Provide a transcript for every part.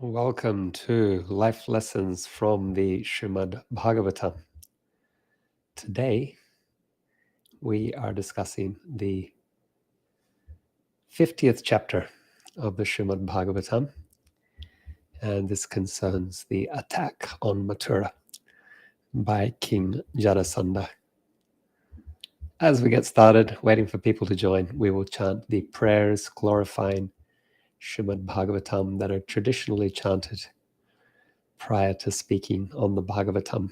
Welcome to Life Lessons from the Srimad Bhagavatam. Today, we are discussing the 50th chapter of the Srimad Bhagavatam, and this concerns the attack on Mathura by King Jarasandha. As we get started, waiting for people to join, we will chant the prayers glorifying Srimad Bhagavatam that are traditionally chanted prior to speaking on the Bhagavatam.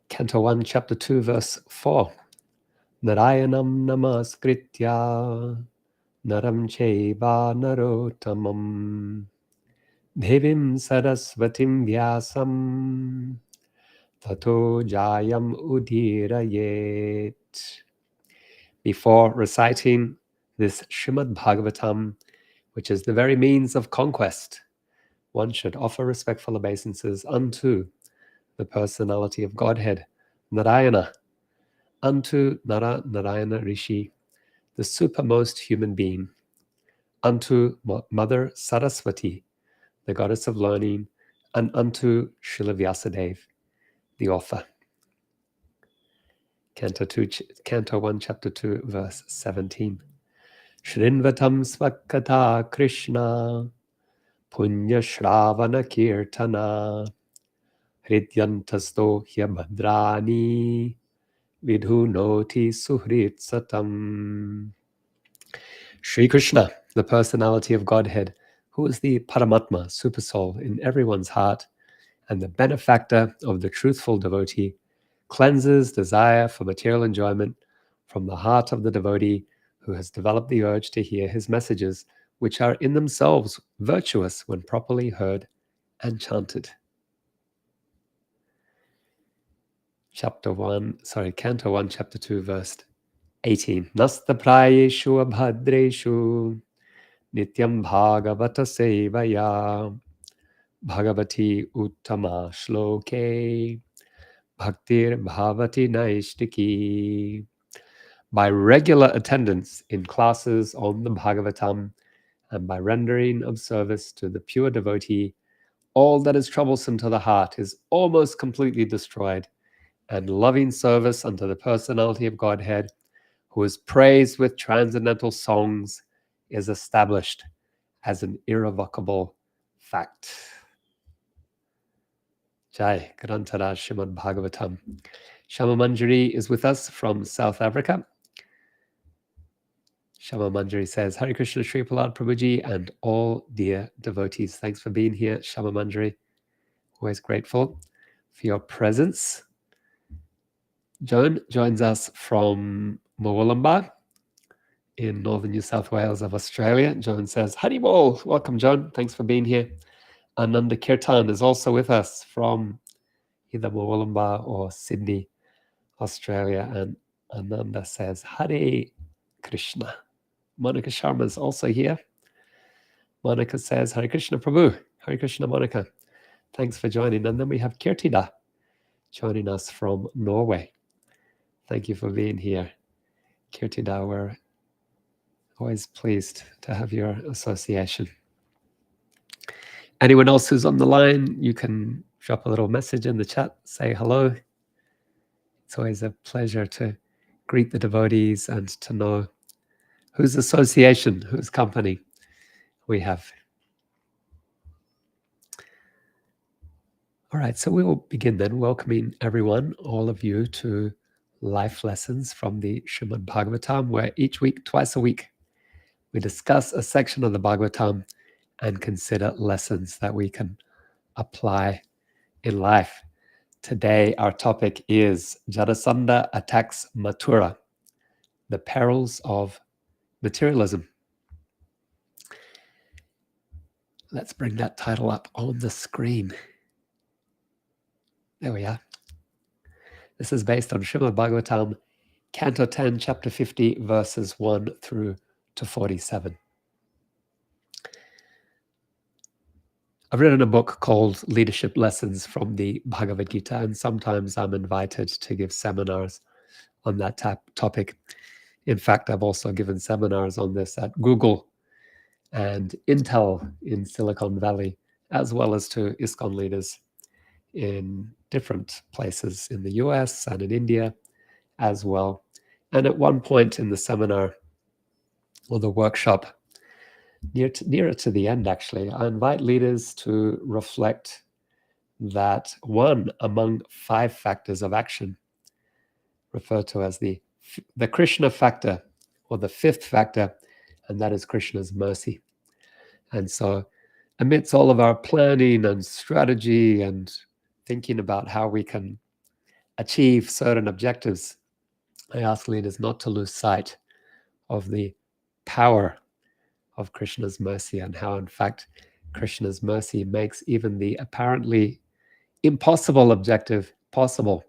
Canto 1, Chapter 2, Verse 4. Narayanam namaskritya naram chaiva narottamam devim sarasvatim vyasam tato jayam udirayet. Before reciting this Srimad Bhagavatam, which is the very means of conquest, one should offer respectful obeisances unto the personality of Godhead, Narayana, unto Narayana Rishi, the supermost human being, unto Mother Saraswati, the goddess of learning, and unto Srila Vyasadeva, the author. Canto 1, Chapter 2, Verse 17. Shrinvatam svakata Krishna punya shravana kirtana hridyantasto hyabhadrani vidhunoti suhrit satam. Sri Krishna, the personality of Godhead, who is the Paramatma, Supersoul, in everyone's heart, and the benefactor of the truthful devotee, cleanses desire for material enjoyment from the heart of the devotee who has developed the urge to hear his messages, which are in themselves virtuous when properly heard and chanted. Canto 1, Chapter 2, Verse 18. Nasta prayeshu abhadreshu nityam bhagavata sevaya bhagavati uttama shloke bhaktir bhavati naishtiki. By regular attendance in classes on the Bhagavatam and by rendering of service to the pure devotee, all that is troublesome to the heart is almost completely destroyed, and loving service unto the personality of Godhead, who is praised with transcendental songs, is established as an irrevocable fact. Jai Grantara Srimad Bhagavatam. Shama Manjari is with us from South Africa. Shama Manjari says, Hare Krishna Sri Prahlad Prabhuji and all dear devotees. Thanks for being here, Shama Manjari. Always grateful for your presence. Joan joins us from Murwillumbah in northern New South Wales of Australia. Joan says, Hari Bol. Welcome, Joan. Thanks for being here. Ananda Kirtan is also with us from either Murwillumbah or Sydney, Australia. And Ananda says, Hare Krishna. Monica Sharma is also here. Monica says, Hare Krishna Prabhu. Hare Krishna, Monica. Thanks for joining. And then we have Kirtida joining us from Norway. Thank you for being here, Kirtida. We're always pleased to have your association. Anyone else who's on the line, you can drop a little message in the chat, say hello. It's always a pleasure to greet the devotees and to know whose association, whose company we have. All right, so we will begin then welcoming everyone, all of you, to Life Lessons from the Srimad Bhagavatam, where each week, twice a week, we discuss a section of the Bhagavatam and consider lessons that we can apply in life. Today, our topic is Jarasandha attacks Mathura, the perils of materialism. Let's bring that title up on the screen. There we are. This is based on Srimad Bhagavatam, Canto 10, Chapter 50, verses 1 through to 47. I've written a book called Leadership Lessons from the Bhagavad Gita, and sometimes I'm invited to give seminars on that topic. In fact, I've also given seminars on this at Google and Intel in Silicon Valley, as well as to ISKCON leaders in different places in the US and in India as well. And at one point in the seminar or the workshop, nearer to the end actually, I invite leaders to reflect that one among 5 factors of action, referred to as the Krishna factor, or the 5th factor, and that is Krishna's mercy. And so amidst all of our planning and strategy and thinking about how we can achieve certain objectives, I ask leaders not to lose sight of the power of Krishna's mercy and how, in fact, Krishna's mercy makes even the apparently impossible objective possible.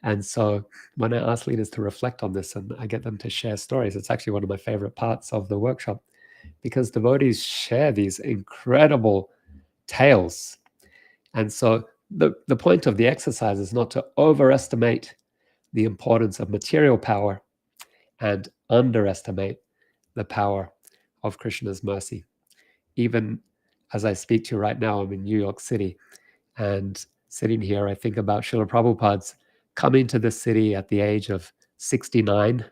And so when I ask leaders to reflect on this and I get them to share stories, it's actually one of my favorite parts of the workshop, because devotees share these incredible tales. And so the point of the exercise is not to overestimate the importance of material power and underestimate the power of Krishna's mercy. Even as I speak to you right now, I'm in New York City, and sitting here, I think about Srila Prabhupada's coming to the city at the age of 69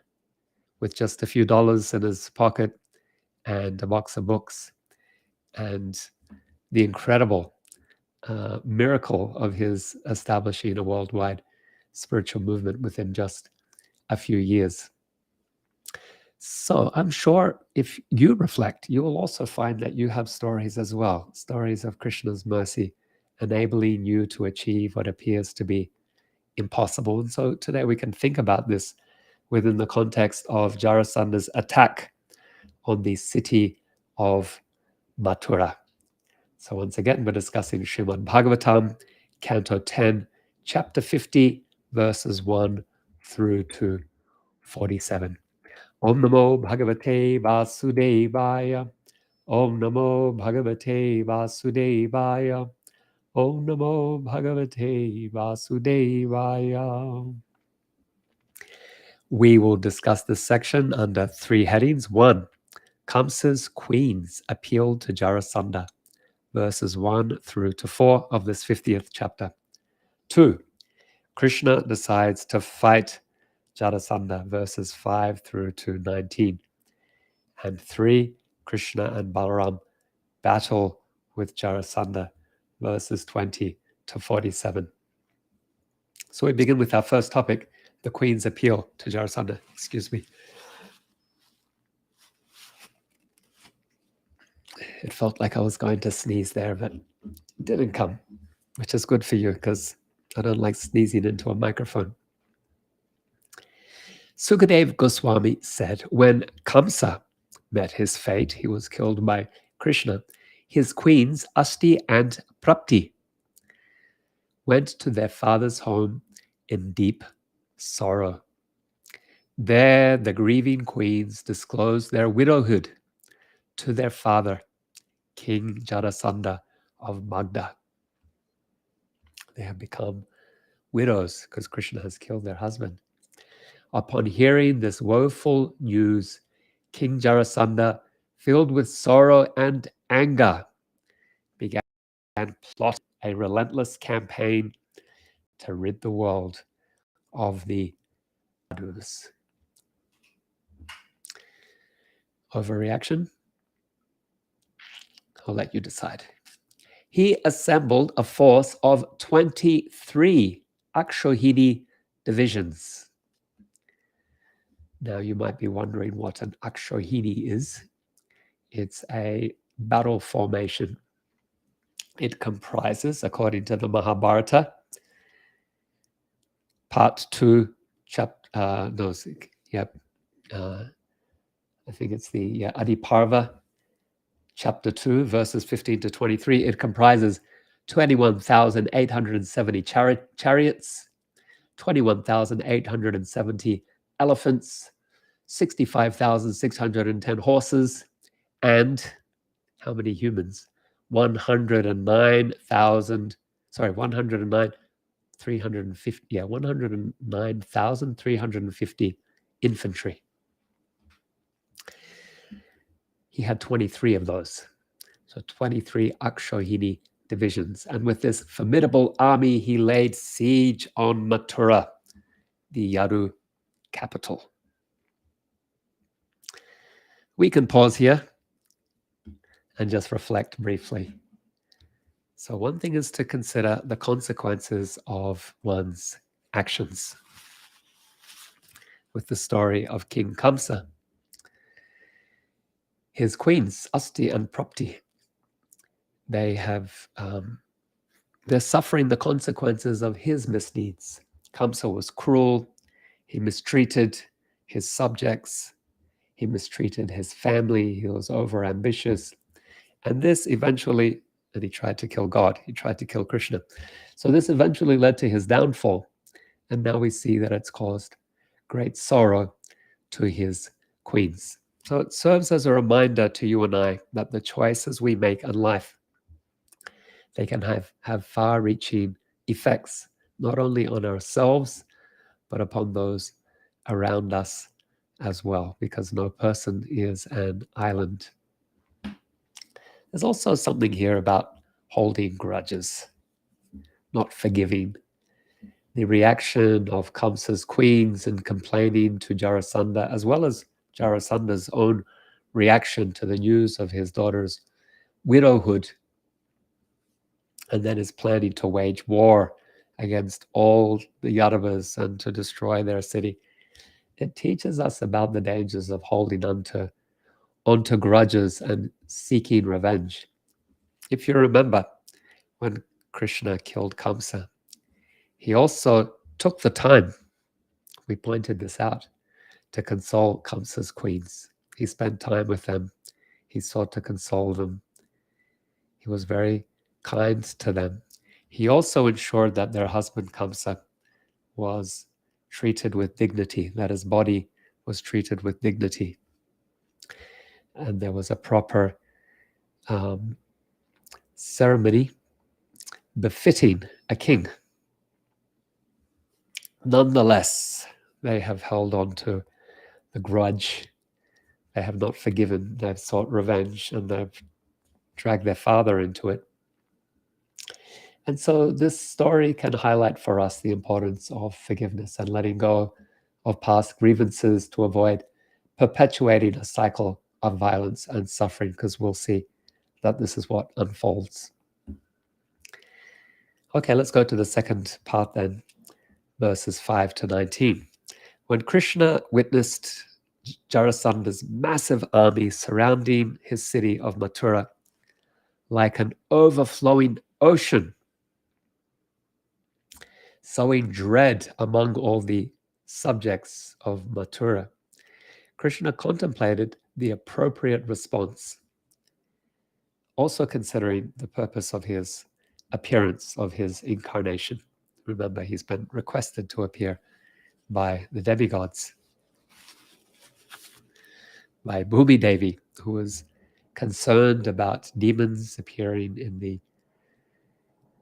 with just a few dollars in his pocket and a box of books, and the incredible miracle of his establishing a worldwide spiritual movement within just a few years. So I'm sure if you reflect, you will also find that you have stories as well, stories of Krishna's mercy, enabling you to achieve what appears to be impossible. And so today we can think about this within the context of Jarasandha's attack on the city of Mathura. So once again, we're discussing Srimad Bhagavatam, Canto 10, Chapter 50, verses 1 through to 47. Om Namo Bhagavate Vasudevaya. Om Namo Bhagavate Vasudevaya. Om Namo Bhagavate Vasudevaya. We will discuss this section under 3 headings. 1, Kamsa's queens appeal to Jarasandha, verses 1 through to 4 of this 50th chapter. 2, Krishna decides to fight Jarasandha, verses 5 through to 19. And 3, Krishna and Balaram battle with Jarasandha, verses 20 to 47. So we begin with our first topic, the Queen's appeal to Jarasandha. Excuse me. It felt like I was going to sneeze there, but it didn't come, which is good for you because I don't like sneezing into a microphone. Sukadeva Goswami said, when Kamsa met his fate, he was killed by Krishna. His queens, Asti and Prapti, went to their father's home in deep sorrow. There, the grieving queens disclosed their widowhood to their father, King Jarasandha of Magda. They have become widows because Krishna has killed their husband. Upon hearing this woeful news, King Jarasandha, filled with sorrow and anger, began plotting a relentless campaign to rid the world of the sadhus. Overreaction? I'll let you decide. He assembled a force of 23 Akshohini divisions. Now you might be wondering what an Akshohini is. It's a battle formation. It comprises, according to the Mahabharata, part 2, I think it's the Adiparva, chapter 2, verses 15 to 23. It comprises 21,870 chariots, 21,870 elephants, 65,610 horses, and how many humans? 109,350 infantry. he had 23 of those. So 23 Akshohini divisions. And with this formidable army, he laid siege on Mathura, the Yadu capital. We can pause here and just reflect briefly. So one thing is to consider the consequences of one's actions. With the story of King Kamsa, his queens, Asti and Propti, they're suffering the consequences of his misdeeds. Kamsa was cruel. He mistreated his subjects. He mistreated his family. He was overambitious. And this eventually, and he tried to kill God. He tried to kill Krishna. So this eventually led to his downfall. And now we see that it's caused great sorrow to his queens. So it serves as a reminder to you and I that the choices we make in life, they can have far-reaching effects, not only on ourselves, but upon those around us as well, because no person is an island. There's also something here about holding grudges, not forgiving. The reaction of Kamsa's queens and complaining to Jarasandha, as well as Jarasandha's own reaction to the news of his daughter's widowhood, and then is planning to wage war against all the Yadavas and to destroy their city. It teaches us about the dangers of holding onto grudges and seeking revenge. If you remember, when Krishna killed Kamsa, he also took the time, we pointed this out, to console Kamsa's queens. He spent time with them. He sought to console them. He was very kind to them. He also ensured that their husband Kamsa was treated with dignity, that his body was treated with dignity. And there was a proper ceremony befitting a king. Nonetheless, they have held on to the grudge. They have not forgiven. They've sought revenge, and they've dragged their father into it. And so this story can highlight for us the importance of forgiveness and letting go of past grievances to avoid perpetuating a cycle of violence and suffering, because we'll see that this is what unfolds. Okay, let's go to the second part then, verses 5 to 19. When Krishna witnessed Jarasandha's massive army surrounding his city of Mathura like an overflowing ocean, sowing dread among all the subjects of Mathura, Krishna contemplated the appropriate response, also considering the purpose of his appearance, of his incarnation. Remember, he's been requested to appear by the demigods, by Bhumi Devi, who was concerned about demons appearing in the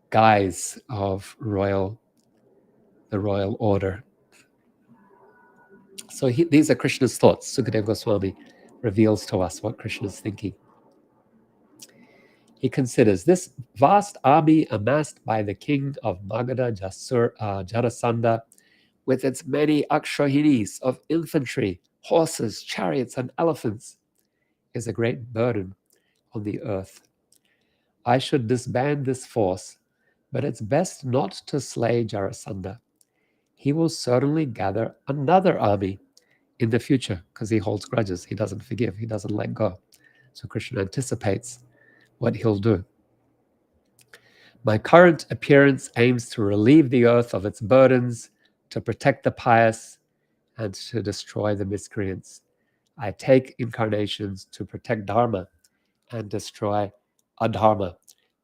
guise of the royal order. So these are Krishna's thoughts. Sukadeva Goswami reveals to us what Krishna is thinking. He considers this vast army amassed by the king of Magadha, Jarasandha, with its many akshohinis of infantry, horses, chariots, and elephants, is a great burden on the earth. I should disband this force, but it's best not to slay Jarasandha. He will certainly gather another army in the future, because he holds grudges. He doesn't forgive. He doesn't let go. So Krishna anticipates what he'll do. My current appearance aims to relieve the earth of its burdens, to protect the pious, and to destroy the miscreants. I take incarnations to protect Dharma and destroy adharma,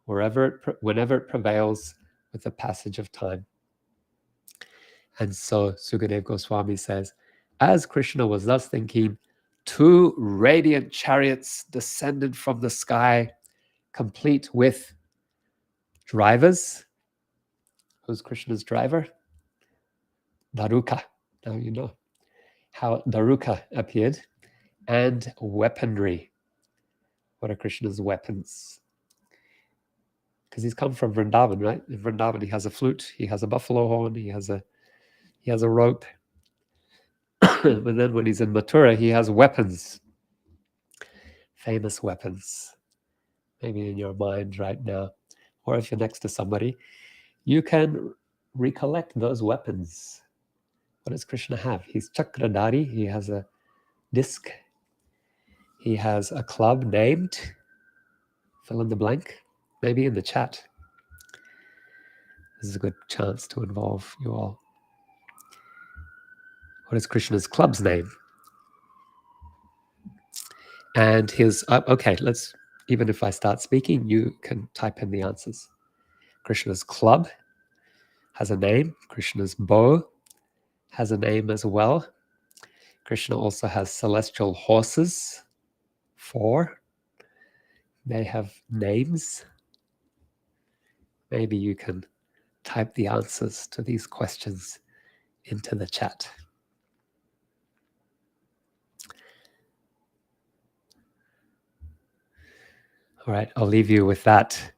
whenever it prevails with the passage of time. And so Sukadeva Goswami says, as Krishna was thus thinking, two radiant chariots descended from the sky, complete with drivers. Who's Krishna's driver? Daruka. Now you know how Daruka appeared. And weaponry. What are Krishna's weapons? Because he's come from Vrindavan, right? In Vrindavan, he has a flute, he has a buffalo horn, he has a rope. But then when he's in Mathura, he has weapons, famous weapons. Maybe in your mind right now, or if you're next to somebody, you can recollect those weapons. What does Krishna have? He's Chakradhari, he has a disc, he has a club named, fill in the blank, maybe in the chat. This is a good chance to involve you all. What is Krishna's club's name? And his, okay, let's, even if I start speaking, you can type in the answers. Krishna's club has a name. Krishna's bow has a name as well. Krishna also has celestial horses, 4. They have names. Maybe you can type the answers to these questions into the chat. All right, I'll leave you with that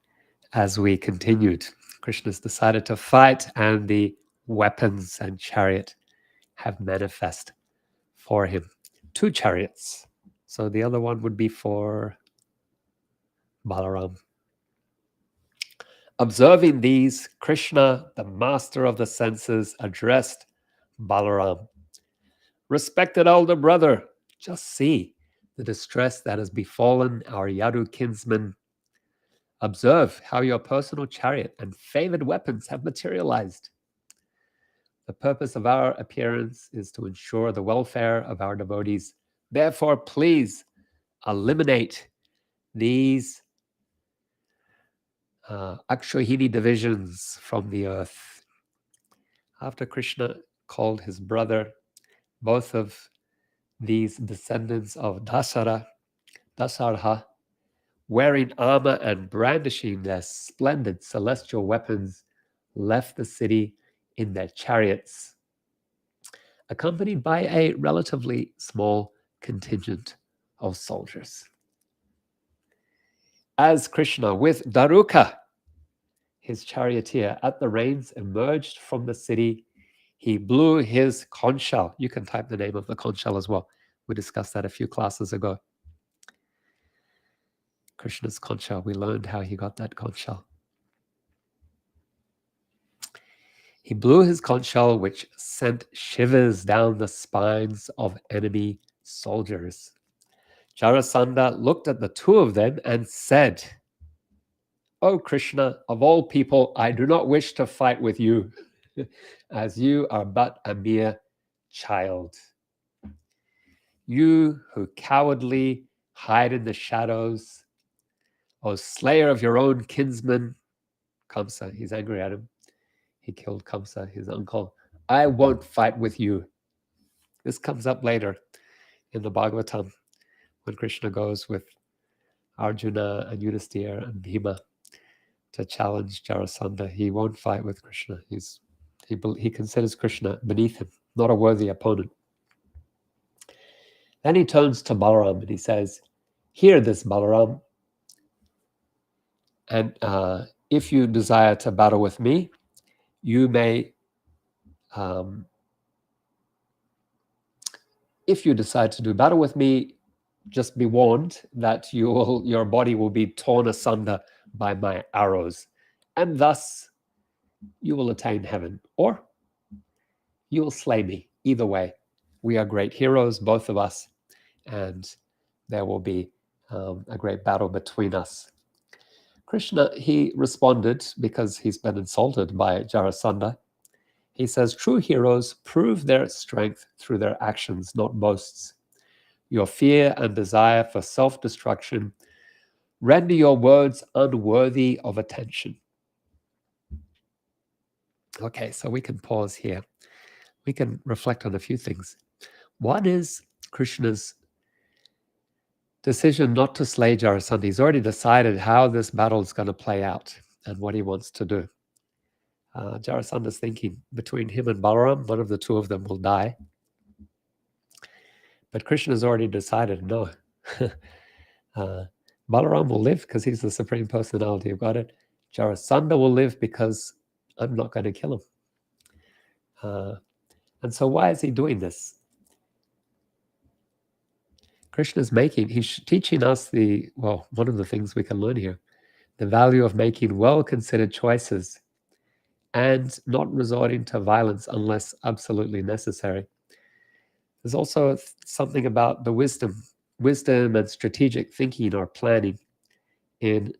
as we continued. Krishna's decided to fight, and the weapons and chariot have manifest for him. 2 chariots. So the other one would be for Balaram. Observing these, Krishna, the master of the senses, addressed Balaram. Respected elder brother, just see the distress that has befallen our Yadu kinsman. Observe how your personal chariot and favored weapons have materialized. The purpose of our appearance is to ensure the welfare of our devotees. Therefore, please eliminate these Akshohini divisions from the earth. After Krishna called his brother, both of these descendants of Dasarha, wearing armor and brandishing their splendid celestial weapons, left the city in their chariots, accompanied by a relatively small contingent of soldiers. As Krishna, with Daruka, his charioteer, at the reins, emerged from the city, he blew his conch shell. You can type the name of the conch shell as well. We discussed that a few classes ago. Krishna's conch shell. We learned how he got that conch shell. He blew his conch shell, which sent shivers down the spines of enemy soldiers. Jarasandha looked at the 2 of them and said, "O Krishna, of all people, I do not wish to fight with you, as you are but a mere child. You who cowardly hide in the shadows, O slayer of your own kinsman," Kamsa, he's angry at him. He killed Kamsa, his uncle. "I won't fight with you." This comes up later in the Bhagavatam when Krishna goes with Arjuna and Yudhisthira and Bhima to challenge Jarasandha. He won't fight with Krishna. He considers Krishna beneath him, not a worthy opponent. Then he turns to Balaram and he says, "Hear this, Balaram, and if you desire to battle with me, you may, if you decide to do battle with me, just be warned that your body will be torn asunder by my arrows, and thus you will attain heaven, or you will slay me. Either way, we are great heroes, both of us, and there will be a great battle between us." Krishna, he responded, because he's been insulted by Jarasandha. He says, "True heroes prove their strength through their actions, not boasts. Your fear and desire for self-destruction render your words unworthy of attention." Okay, so we can pause here. We can reflect on a few things. One is Krishna's decision not to slay Jarasandha. He's already decided how this battle is going to play out and what he wants to do. Jarasandha's thinking between him and Balaram, one of the 2 of them will die. But Krishna's already decided, no. Balaram will live because he's the Supreme Personality of Godhead. Jarasandha will live because I'm not going to kill him. And so why is he doing this? Krishna's he's teaching us one of the things we can learn here, the value of making well-considered choices and not resorting to violence unless absolutely necessary. There's also something about the wisdom and strategic thinking or planning in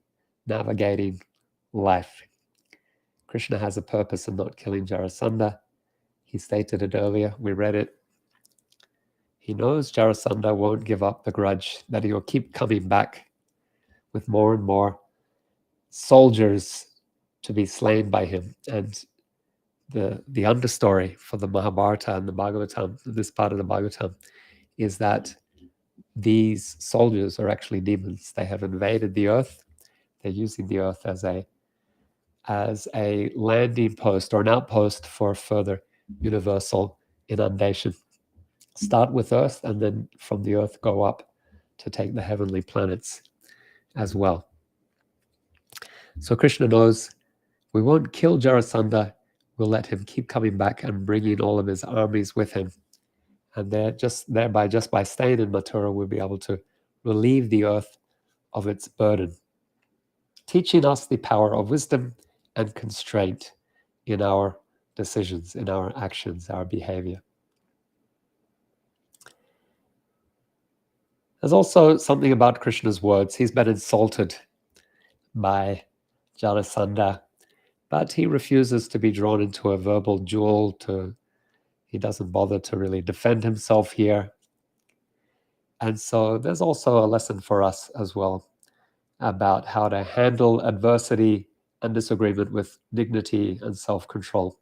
navigating life. Krishna has a purpose in not killing Jarasandha. He stated it earlier, we read it. He knows Jarasandha won't give up the grudge, that he will keep coming back with more and more soldiers to be slain by him. And the understory for the Mahabharata and the Bhagavatam, this part of the Bhagavatam, is that these soldiers are actually demons. They have invaded the earth. They're using the earth as a landing post or an outpost for further universal inundation. Start with earth and then from the earth go up to take the heavenly planets as well. So Krishna knows we won't kill Jarasandha. We'll let him keep coming back and bringing all of his armies with him. And thereby, just by staying in Mathura, we'll be able to relieve the earth of its burden, teaching us the power of wisdom and constraint in our decisions, in our actions, our behavior. There's also something about Krishna's words. He's been insulted by Jarasandha, but he refuses to be drawn into a verbal duel. He doesn't bother to really defend himself here. And so there's also a lesson for us as well about how to handle adversity and disagreement with dignity and self-control,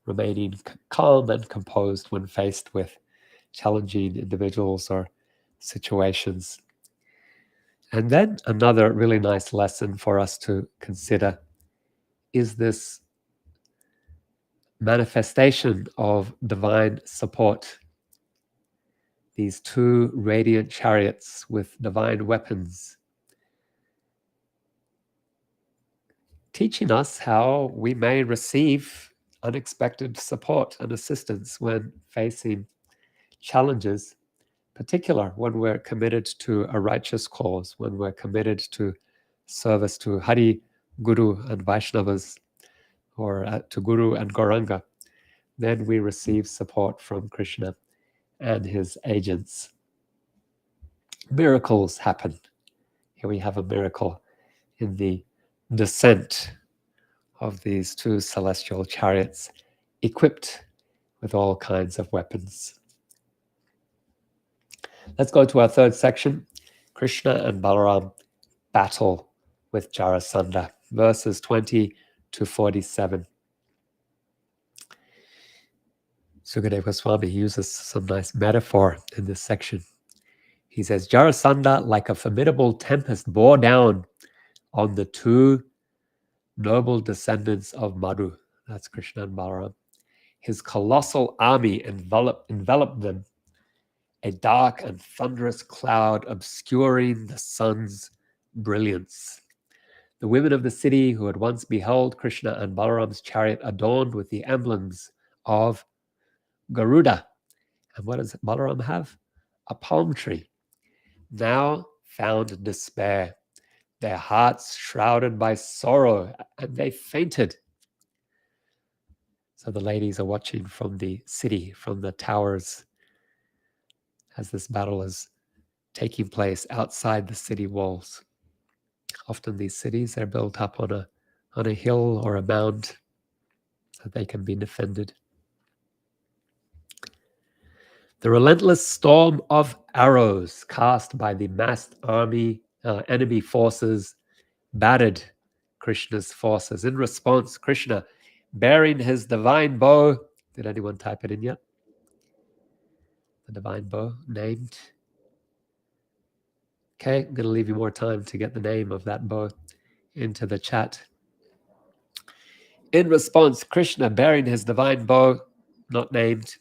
remaining calm and composed when faced with challenging individuals or situations. And then another really nice lesson for us to consider is this manifestation of divine support. These two radiant chariots with divine weapons, teaching us how we may receive unexpected support and assistance when facing challenges, particular when we're committed to a righteous cause, when we're committed to service to Hari, Guru, and Vaishnavas, or to Guru and Gauranga. Then we receive support from Krishna and his agents. Miracles happen. Here we have a miracle in the descent of these two celestial chariots equipped with all kinds of weapons. Let's go to our third section. Krishna and Balaram battle with Jarasandha, verses 20 to 47. Sukadeva Goswami uses some nice metaphor in this section. He says, Jarasandha, like a formidable tempest, bore down on the two noble descendants of Madhu. That's Krishna and Balaram. His colossal army enveloped them, a dark and thunderous cloud obscuring the sun's brilliance. The women of the city who had once beheld Krishna and Balaram's chariot adorned with the emblems of Garuda. And what does Balaram have? A palm tree. Now found despair, their hearts shrouded by sorrow, and they fainted. So the ladies are watching from the city, from the towers, as this battle is taking place outside the city walls. Often these cities are built up on a hill or a mound so they can be defended. The relentless storm of arrows cast by the massed enemy forces battered Krishna's forces. In response, Krishna, bearing his divine bow, did anyone type it in yet? The divine bow named. Okay, I'm going to leave you more time to get the name of that bow into the chat. In response, Krishna, bearing his divine bow, not named,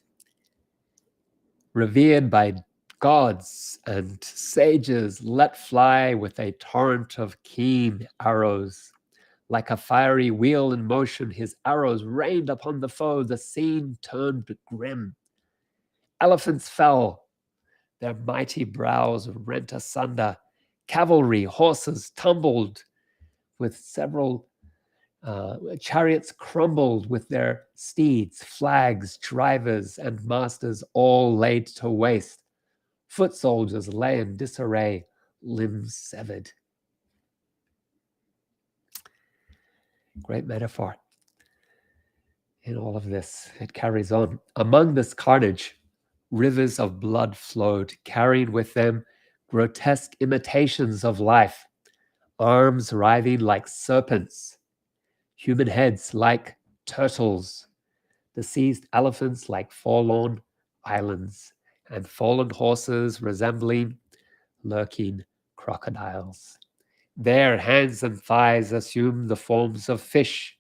revered by Gods and sages let fly with a torrent of keen arrows. Like a fiery wheel in motion, his arrows rained upon the foe. The scene turned grim. Elephants fell, their mighty brows rent asunder. Cavalry, horses tumbled with several chariots crumbled with their steeds, flags, drivers, and masters all laid to waste. Foot soldiers lay in disarray, limbs severed. Great metaphor in all of this. It carries on. Among this carnage, rivers of blood flowed, carrying with them grotesque imitations of life, arms writhing like serpents, human heads like turtles, deceased elephants like forlorn islands, and fallen horses resembling lurking crocodiles. Their hands and thighs assumed the forms of fish.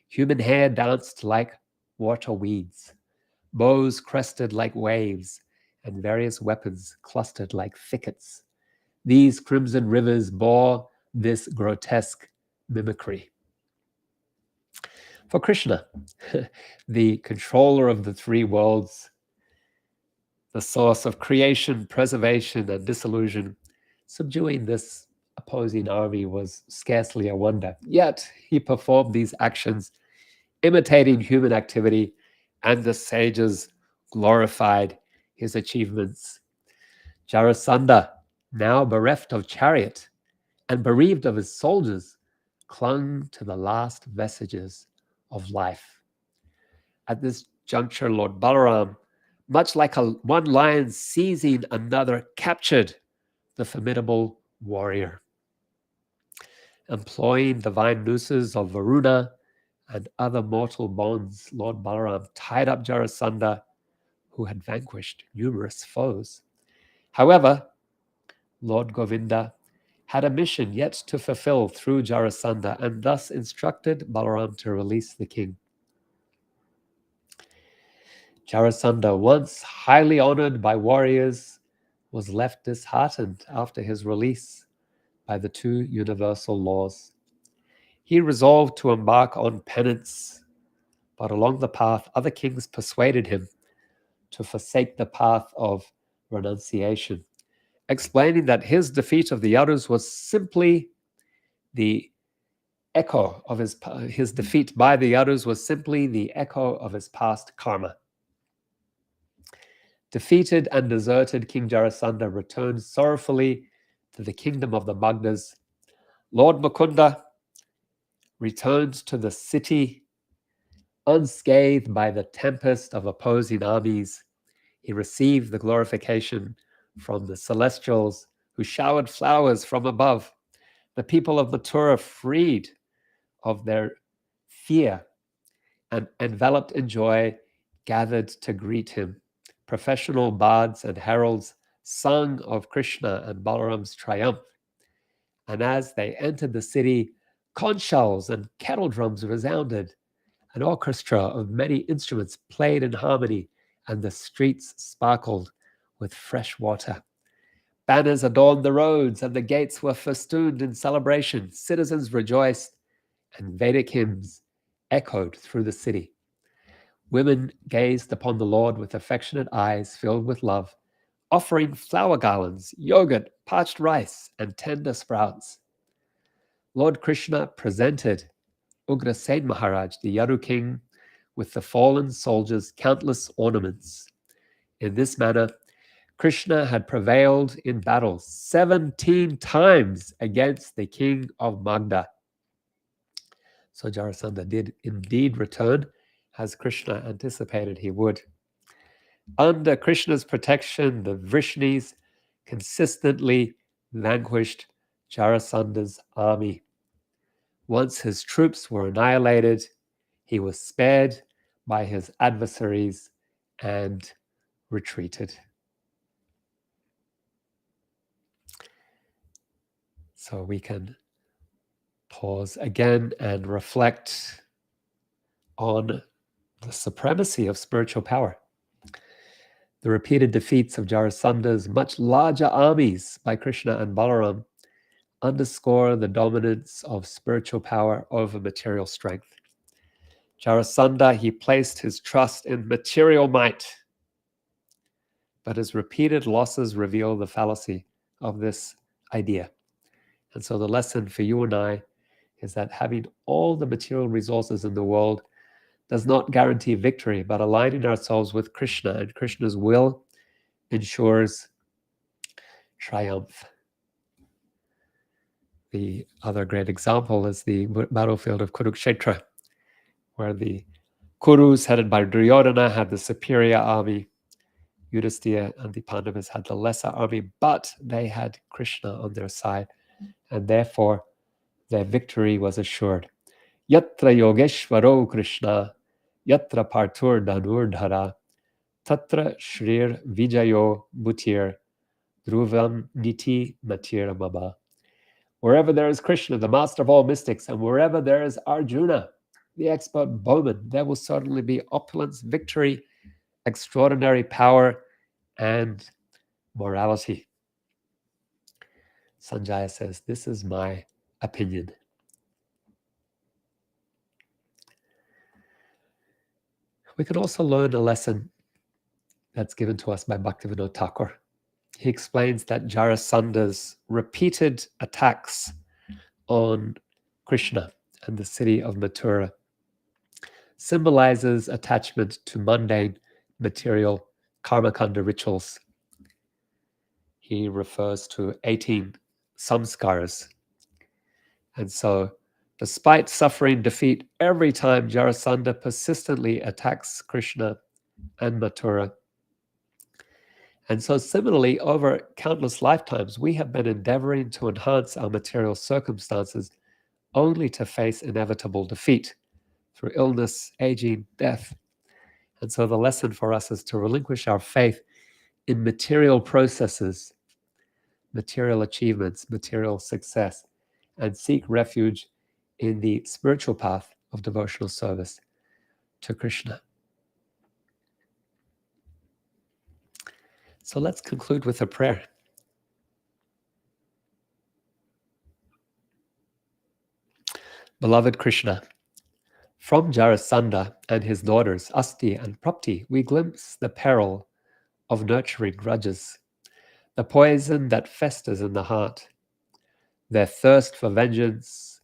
Human hair danced like water weeds, bows crested like waves, and various weapons clustered like thickets. These crimson rivers bore this grotesque mimicry. For Krishna, the controller of the three worlds, the source of creation, preservation, and dissolution, subduing this opposing army was scarcely a wonder. Yet he performed these actions, imitating human activity, and the sages glorified his achievements. Jarasandha, now bereft of chariot and bereaved of his soldiers, clung to the last vestiges of life. At this juncture, Lord Balaram, much like one lion seizing another, captured the formidable warrior. Employing divine nooses of Varuna and other mortal bonds, Lord Balaram tied up Jarasandha, who had vanquished numerous foes. However, Lord Govinda had a mission yet to fulfill through Jarasandha, and thus instructed Balaram to release the king. Jarasandha, once highly honored by warriors, was left disheartened after his release by the two universal laws. He resolved to embark on penance, but along the path, other kings persuaded him to forsake the path of renunciation, explaining that his defeat of the others was simply the echo of his defeat by the others was simply the echo of his past karma. Defeated and deserted, King Jarasandha returned sorrowfully to the kingdom of the Magdas. Lord Mukunda returned to the city unscathed by the tempest of opposing armies. He received the glorification from the celestials who showered flowers from above. The people of Mathura, freed of their fear and enveloped in joy, gathered to greet him. Professional bards and heralds sung of Krishna and Balaram's triumph. And as they entered the city, conch shells and kettle drums resounded. An orchestra of many instruments played in harmony, and the streets sparkled with fresh water. Banners adorned the roads, and the gates were festooned in celebration. Citizens rejoiced, and Vedic hymns echoed through the city. Women gazed upon the Lord with affectionate eyes filled with love, offering flower garlands, yogurt, parched rice, and tender sprouts. Lord Krishna presented Ugrasen Maharaj, the Yadu king, with the fallen soldiers' countless ornaments. In this manner, Krishna had prevailed in battle 17 times against the king of Magda. So Jarasandha did indeed return, as Krishna anticipated he would. Under Krishna's protection, the Vrishnis consistently vanquished Jarasandha's army. Once his troops were annihilated, he was spared by his adversaries and retreated. So we can pause again and reflect on the supremacy of spiritual power. The repeated defeats of Jarasandha's much larger armies by Krishna and Balaram underscore the dominance of spiritual power over material strength. Jarasandha, he placed his trust in material might, but his repeated losses reveal the fallacy of this idea. And so the lesson for you and I is that having all the material resources in the world does not guarantee victory, but aligning ourselves with Krishna and Krishna's will ensures triumph. The other great example is the battlefield of Kurukshetra, where the Kurus, headed by Duryodhana, had the superior army. Yudhisthira and the Pandavas had the lesser army, but they had Krishna on their side, and therefore their victory was assured. Yatra Yogeshwaro Krishna, Yatra Partur Dhanurdhara, Tatra Shrir Vijayo Bhutir, Dhruvam Niti Matir Mama. Wherever there is Krishna, the master of all mystics, and wherever there is Arjuna, the expert bowman, there will certainly be opulence, victory, extraordinary power, and morality. Sanjaya says, this is my opinion. We can also learn a lesson that's given to us by Bhaktivinoda Thakur. He explains that Jarasandha's repeated attacks on Krishna and the city of Mathura symbolizes attachment to mundane, material, karmakanda rituals. He refers to 18 samskaras. And so, despite suffering defeat every time Jarasandha persistently attacks Krishna and Mathura. And so similarly, over countless lifetimes, we have been endeavoring to enhance our material circumstances only to face inevitable defeat through illness, aging, death. And so the lesson for us is to relinquish our faith in material processes, material achievements, material success, and seek refuge in the spiritual path of devotional service to Krishna. So let's conclude with a prayer. Beloved Krishna, from Jarasandha and his daughters Asti and Prapti, we glimpse the peril of nurturing grudges, the poison that festers in the heart, their thirst for vengeance,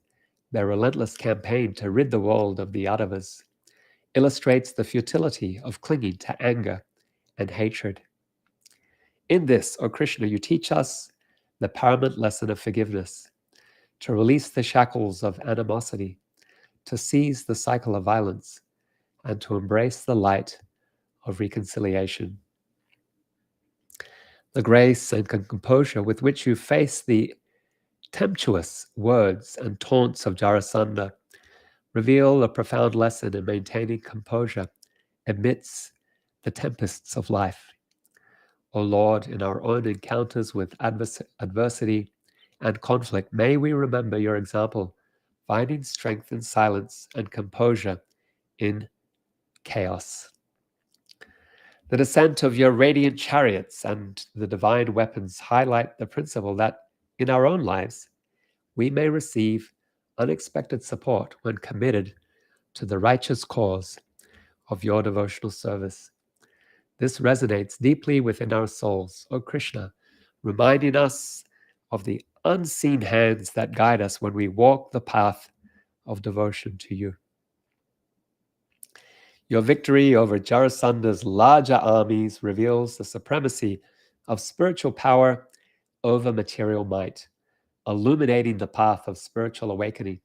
their relentless campaign to rid the world of the Yadavas, illustrates the futility of clinging to anger and hatred. In this, O Krishna, you teach us the paramount lesson of forgiveness, to release the shackles of animosity, to seize the cycle of violence, and to embrace the light of reconciliation. The grace and composure with which you face the tempestuous words and taunts of Jarasandha reveal a profound lesson in maintaining composure amidst the tempests of life. O Lord, in our own encounters with adversity and conflict, may we remember your example, finding strength in silence and composure in chaos. The descent of your radiant chariots and the divine weapons highlight the principle that in our own lives, we may receive unexpected support when committed to the righteous cause of your devotional service. This resonates deeply within our souls, O Krishna, reminding us of the unseen hands that guide us when we walk the path of devotion to you. Your victory over Jarasandha's larger armies reveals the supremacy of spiritual power over material might, illuminating the path of spiritual awakening.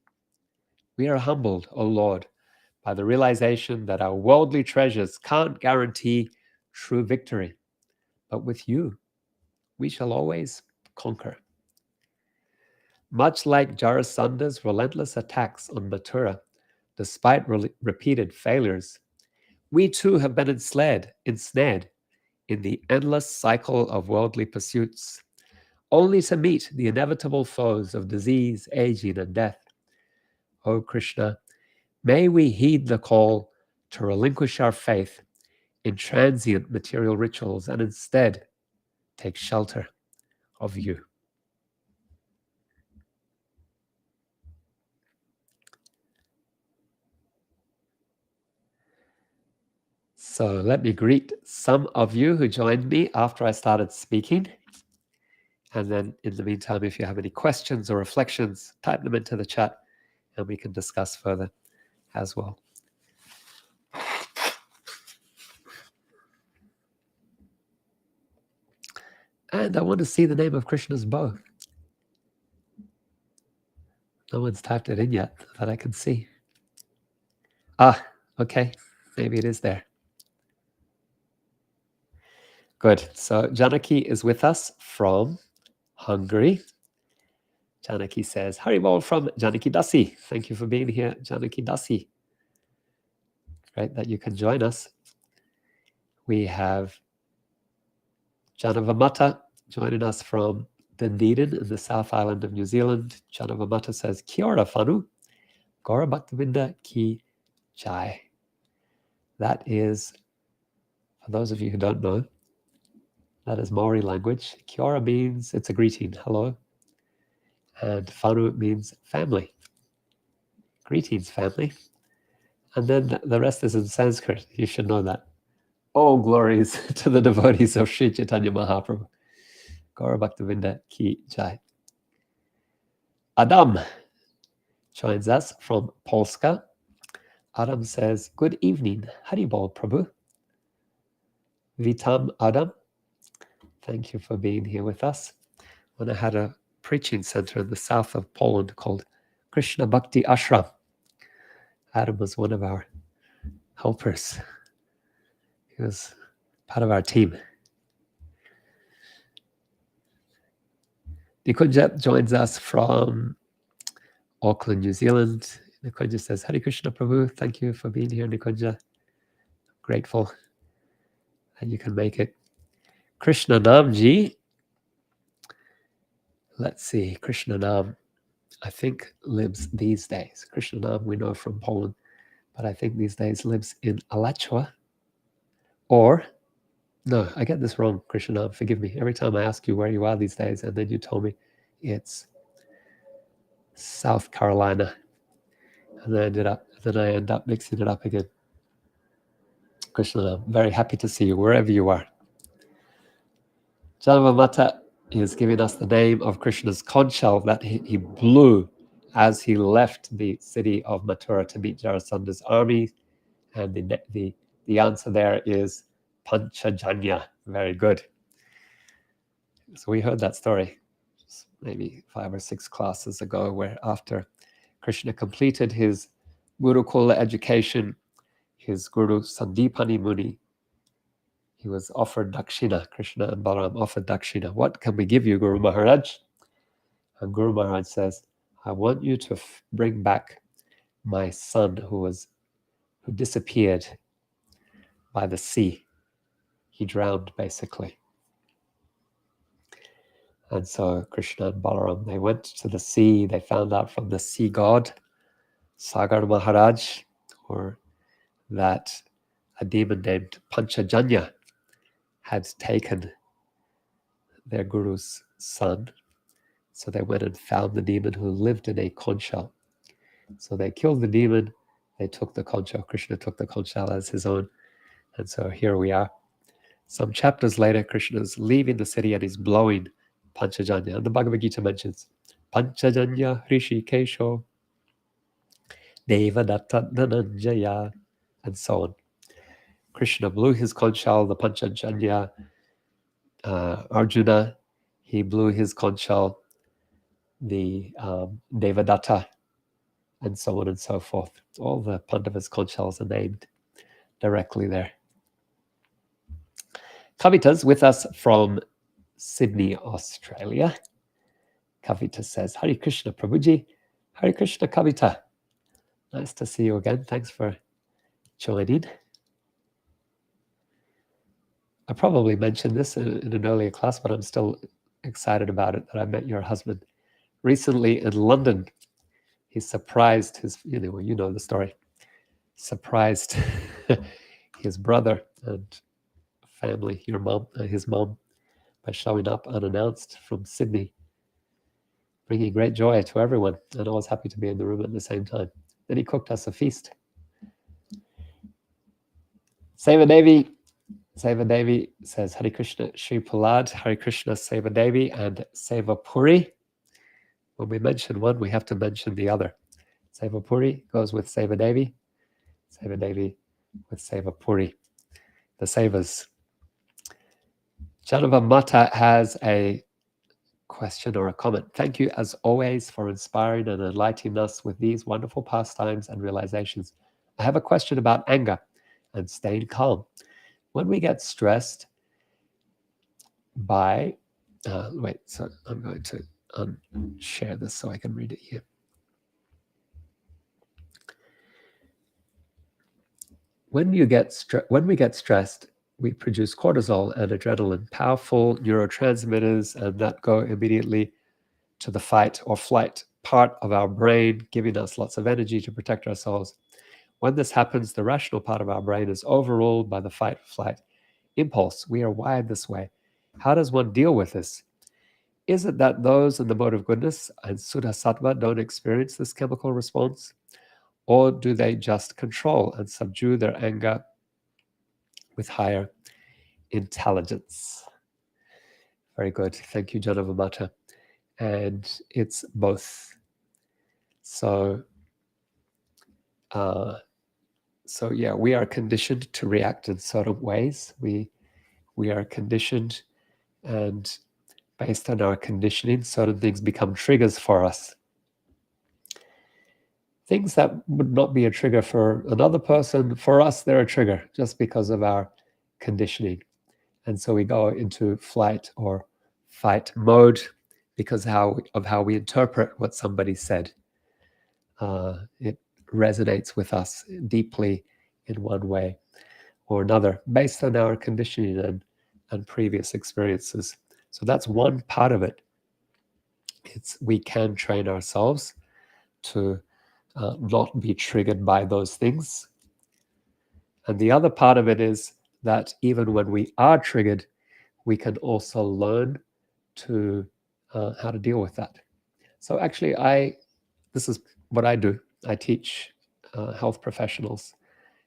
We are humbled, O Lord, by the realization that our worldly treasures can't guarantee true victory, but with you, we shall always conquer. Much like Jarasandha's relentless attacks on Mathura, despite repeated failures, we too have been ensnared in the endless cycle of worldly pursuits, only to meet the inevitable foes of disease, aging, and death. O Krishna, may we heed the call to relinquish our faith in transient material rituals and instead take shelter of you. So let me greet some of you who joined me after I started speaking. And then in the meantime, if you have any questions or reflections, type them into the chat and we can discuss further as well. And I want to see the name of Krishna's bow. No one's typed it in yet that I can see. Ah, okay. Maybe it is there. Good. So Janaki is with us from Hungary. Janaki says, Haribol from Janaki Dasi. Thank you for being here, Janaki Dasi. Great that you can join us. We have Janavamata joining us from Dunedin in the South Island of New Zealand. Janavamata says, Kia ora whanu, Gora Bhaktavinda ki jai. That is, for those of you who don't know, that is Maori language. Kia ora means it's a greeting, hello. And whanu means family. Greetings, family. And then the rest is in Sanskrit. You should know that. All glories to the devotees of Sri Chaitanya Mahaprabhu. Gaura Bhaktavinda ki jai. Adam joins us from Polska. Adam says, good evening. Haribol Prabhu. Vitam Adam. Thank you for being here with us. When I had a preaching center in the south of Poland called Krishna Bhakti Ashram, Adam was one of our helpers. He was part of our team. Nikunja joins us from Auckland, New Zealand. Nikunja says, Hare Krishna Prabhu, thank you for being here, Nikunja. Grateful that you can make it. Krishna Namji, let's see, Krishna Nam, I think lives these days. Krishna Nam we know from Poland, but I think these days lives in Alachua. Or, no, I get this wrong, Krishna Nam, forgive me. Every time I ask you where you are these days, and then you told me it's South Carolina. And then I end up mixing it up again. Krishna, I'm very happy to see you wherever you are. Janavamata is giving us the name of Krishna's conch shell that he blew as he left the city of Mathura to meet Jarasandha's army. And the answer there is Panchajanya. Very good. So we heard that story maybe 5 or 6 classes ago, where after Krishna completed his Gurukula education, his Guru Sandipani Muni, he was offered Dakshina. Krishna and Balaram offered Dakshina. What can we give you, Guru Maharaj? And Guru Maharaj says, I want you to bring back my son who disappeared by the sea. He drowned, basically. And so Krishna and Balaram, they went to the sea. They found out from the sea god, Sagar Maharaj, or that a demon named Panchajanya had taken their guru's son. So they went and found the demon who lived in a conch shell. So they killed the demon. They took the conch shell. Krishna took the conch shell as his own. And so here we are. Some chapters later, Krishna is leaving the city and he's blowing Panchajanya. And the Bhagavad Gita mentions Panchajanya Hrishikesho Devadatta Dhananjaya, and so on. Krishna blew his conch shell, the Panchajanya. Arjuna, he blew his conch shell, the Devadatta, and so on and so forth. All the Pandavas' conch shells are named directly there. Kavita's with us from Sydney, Australia. Kavita says, Hare Krishna Prabhuji. Hare Krishna Kavita. Nice to see you again. Thanks for joining. I probably mentioned this in an earlier class, but I'm still excited about it, that I met your husband recently in London. He surprised you know the story. Surprised his brother and family, your mom, his mom, by showing up unannounced from Sydney, bringing great joy to everyone, and I was happy to be in the room at the same time. Then he cooked us a feast. Seva Devi says Hare Krishna Shri Palad, Hare Krishna Seva Devi, and Seva Puri. When we mention one, we have to mention the other. Seva Puri goes with Seva Devi with Seva Puri. The Sevas. Janava Mata has a question or a comment. Thank you as always for inspiring and enlightening us with these wonderful pastimes and realizations. I have a question about anger and staying calm. When we get stressed by, so I'm going to share this so I can read it here. When we get stressed, we produce cortisol and adrenaline, powerful neurotransmitters, and that go immediately to the fight or flight part of our brain, giving us lots of energy to protect ourselves. When this happens, the rational part of our brain is overruled by the fight or flight impulse. We are wired this way. How does one deal with this? Is it that those in the mode of goodness and Suddha Sattva don't experience this chemical response? Or do they just control and subdue their anger with higher intelligence? Very good. Thank you, Janavamata. And it's both. So yeah, we are conditioned to react in certain ways. We are conditioned, and based on our conditioning, certain things become triggers for us. Things that would not be a trigger for another person, for us, they're a trigger just because of our conditioning. And so we go into flight or fight mode because of how we interpret what somebody said. It resonates with us deeply in one way or another based on our conditioning and previous experiences. So that's one part of it. We can train ourselves to not be triggered by those things. And the other part of it is that even when we are triggered, we can also learn to how to deal with that. So actually, this is what I do. I teach health professionals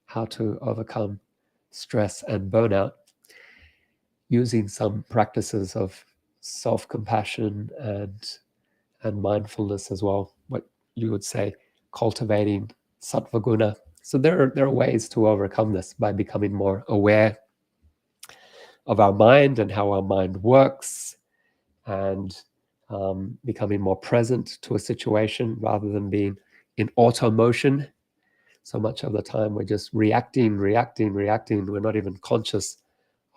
how to overcome stress and burnout using some practices of self-compassion and mindfulness as well, what you would say cultivating sattva guna. So there are ways to overcome this by becoming more aware of our mind and how our mind works, and becoming more present to a situation rather than being in auto motion. So much of the time we're just reacting. We're not even conscious